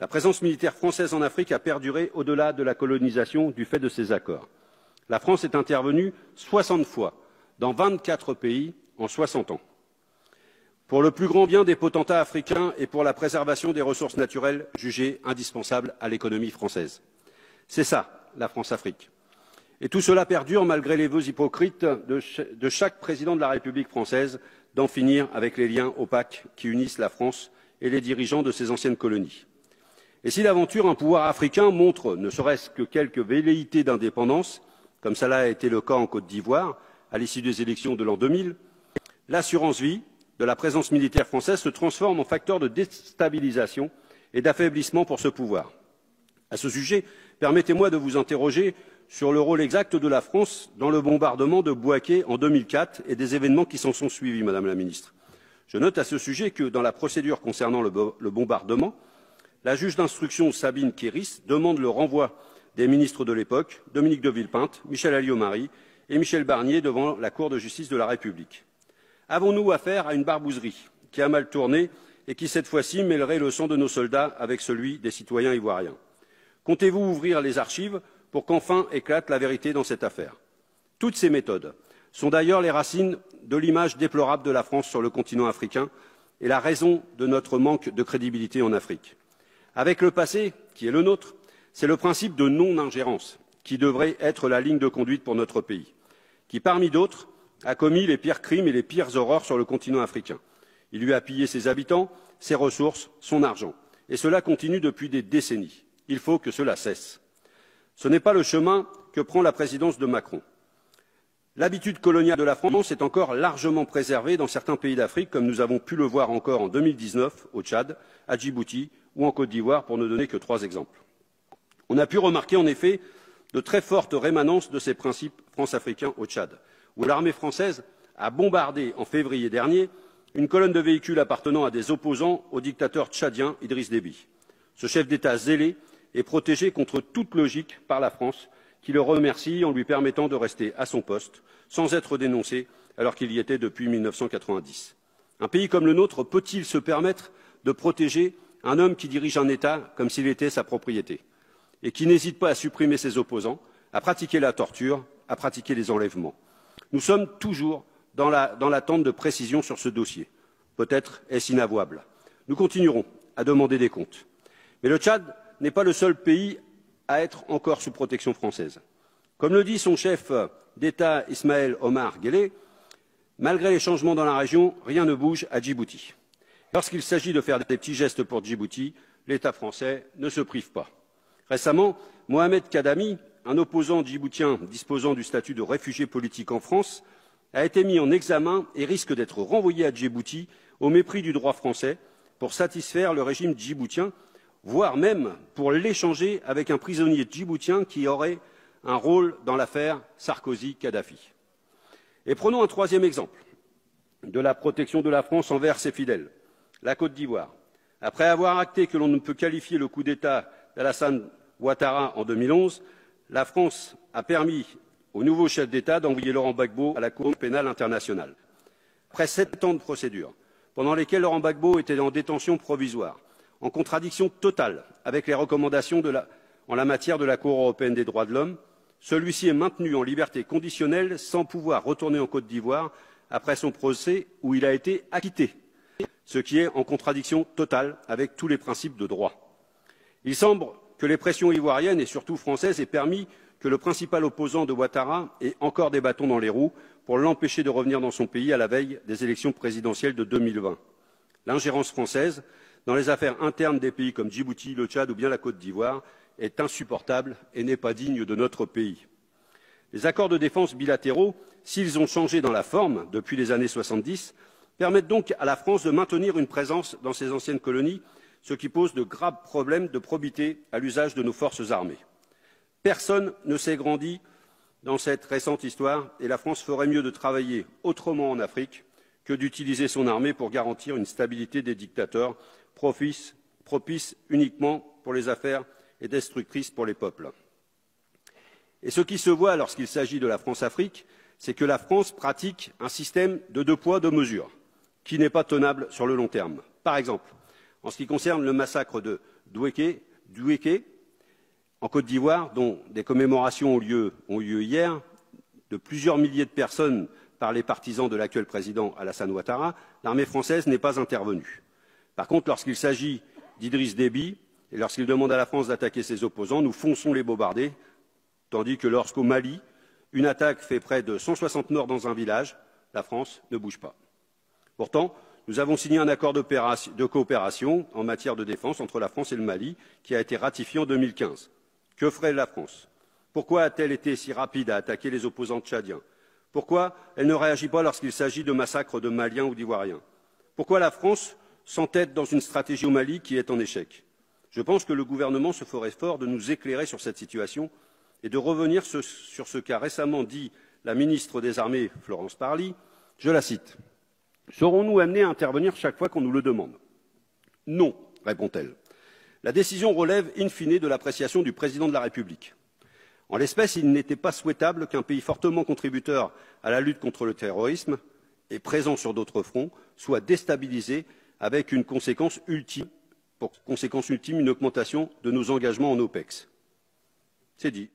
La présence militaire française en Afrique a perduré au-delà de la colonisation du fait de ces accords. La France est intervenue 60 fois dans 24 pays en 60 ans. Pour le plus grand bien des potentats africains et pour la préservation des ressources naturelles jugées indispensables à l'économie française. C'est ça, la France-Afrique. Et tout cela perdure malgré les vœux hypocrites de chaque président de la République française d'en finir avec les liens opaques qui unissent la France et les dirigeants de ses anciennes colonies. Et si d'aventure un pouvoir africain montre ne serait-ce que quelques velléités d'indépendance, comme cela a été le cas en Côte d'Ivoire à l'issue des élections de l'an 2000, l'assurance vie de la présence militaire française se transforme en facteur de déstabilisation et d'affaiblissement pour ce pouvoir. À ce sujet, permettez-moi de vous interroger sur le rôle exact de la France dans le bombardement de Bouaké en 2004 et des événements qui s'en sont suivis, Madame la Ministre. Je note à ce sujet que dans la procédure concernant le bombardement, la juge d'instruction Sabine Kéris demande le renvoi des ministres de l'époque, Dominique de Villepinte, Michel Alliot-Marie et Michel Barnier devant la Cour de justice de la République. Avons-nous affaire à une barbouzerie qui a mal tourné et qui, cette fois-ci, mêlerait le sang de nos soldats avec celui des citoyens ivoiriens? Comptez-vous ouvrir les archives pour qu'enfin éclate la vérité dans cette affaire? Toutes ces méthodes sont d'ailleurs les racines de l'image déplorable de la France sur le continent africain et la raison de notre manque de crédibilité en Afrique. Avec le passé, qui est le nôtre, c'est le principe de non-ingérence qui devrait être la ligne de conduite pour notre pays, qui, parmi d'autres, a commis les pires crimes et les pires horreurs sur le continent africain. Il lui a pillé ses habitants, ses ressources, son argent. Et cela continue depuis des décennies. Il faut que cela cesse. Ce n'est pas le chemin que prend la présidence de Macron. L'habitude coloniale de la France est encore largement préservée dans certains pays d'Afrique, comme nous avons pu le voir encore en 2019 au Tchad, à Djibouti ou en Côte d'Ivoire, pour ne donner que 3 exemples. On a pu remarquer en effet de très fortes rémanences de ces principes france-africains au Tchad, où l'armée française a bombardé en février dernier une colonne de véhicules appartenant à des opposants au dictateur tchadien Idriss Déby. Ce chef d'État zélé est protégé contre toute logique par la France, qui le remercie en lui permettant de rester à son poste sans être dénoncé alors qu'il y était depuis 1990. Un pays comme le nôtre peut-il se permettre de protéger un homme qui dirige un État comme s'il était sa propriété et qui n'hésite pas à supprimer ses opposants, à pratiquer la torture, à pratiquer les enlèvements? Nous sommes toujours dans l'attente de précisions sur ce dossier. Peut-être est-ce inavouable. Nous continuerons à demander des comptes. Mais le Tchad n'est pas le seul pays à être encore sous protection française. Comme le dit son chef d'État Ismaël Omar Guelleh, malgré les changements dans la région, rien ne bouge à Djibouti. Lorsqu'il s'agit de faire des petits gestes pour Djibouti, l'État français ne se prive pas. Récemment, Mohamed Kadami, un opposant djiboutien disposant du statut de réfugié politique en France, a été mis en examen et risque d'être renvoyé à Djibouti au mépris du droit français pour satisfaire le régime djiboutien, voire même pour l'échanger avec un prisonnier djiboutien qui aurait un rôle dans l'affaire Sarkozy-Kadhafi. Et prenons un 3e exemple de la protection de la France envers ses fidèles, la Côte d'Ivoire. Après avoir acté que l'on ne peut qualifier le coup d'État d'Alassane Ouattara en 2011, la France a permis au nouveau chef d'État d'envoyer Laurent Gbagbo à la Cour pénale internationale. Après 7 ans de procédure, pendant lesquels Laurent Gbagbo était en détention provisoire, en contradiction totale avec les recommandations en la matière de la Cour européenne des droits de l'homme, celui-ci est maintenu en liberté conditionnelle sans pouvoir retourner en Côte d'Ivoire après son procès où il a été acquitté, ce qui est en contradiction totale avec tous les principes de droit. Il semble que les pressions ivoiriennes et surtout françaises aient permis que le principal opposant de Ouattara ait encore des bâtons dans les roues pour l'empêcher de revenir dans son pays à la veille des élections présidentielles de 2020. L'ingérence française dans les affaires internes des pays comme Djibouti, le Tchad ou bien la Côte d'Ivoire est insupportable et n'est pas digne de notre pays. Les accords de défense bilatéraux, s'ils ont changé dans la forme depuis les années 70, permettent donc à la France de maintenir une présence dans ses anciennes colonies, ce qui pose de graves problèmes de probité à l'usage de nos forces armées. Personne ne s'est grandi dans cette récente histoire et la France ferait mieux de travailler autrement en Afrique que d'utiliser son armée pour garantir une stabilité des dictateurs propice uniquement pour les affaires et destructrice pour les peuples. Et ce qui se voit lorsqu'il s'agit de la France-Afrique, c'est que la France pratique un système de 2 poids, 2 mesures, qui n'est pas tenable sur le long terme. Par exemple, En ce qui concerne le massacre de Douéké, en Côte d'Ivoire, dont des commémorations ont lieu hier, de plusieurs milliers de personnes par les partisans de l'actuel président Alassane Ouattara, l'armée française n'est pas intervenue. Par contre, lorsqu'il s'agit d'Idriss Déby et lorsqu'il demande à la France d'attaquer ses opposants, nous fonçons les bombarder, tandis que lorsqu'au Mali, une attaque fait près de 160 morts dans un village, la France ne bouge pas. Pourtant, nous avons signé un accord de coopération en matière de défense entre la France et le Mali, qui a été ratifié en 2015. Que ferait la France? Pourquoi a-t-elle été si rapide à attaquer les opposants tchadiens? Pourquoi elle ne réagit pas lorsqu'il s'agit de massacres de Maliens ou d'Ivoiriens? Pourquoi la France s'entête dans une stratégie au Mali qui est en échec? Je pense que le gouvernement se ferait fort de nous éclairer sur cette situation et de revenir sur ce qu'a récemment dit la ministre des Armées, Florence Parly. Je la cite. « Serons-nous amenés à intervenir chaque fois qu'on nous le demande ?» Non, répond-elle. La décision relève in fine de l'appréciation du président de la République. En l'espèce, il n'était pas souhaitable qu'un pays fortement contributeur à la lutte contre le terrorisme et présent sur d'autres fronts soit déstabilisé avec une conséquence ultime, une augmentation de nos engagements en OPEX. C'est dit.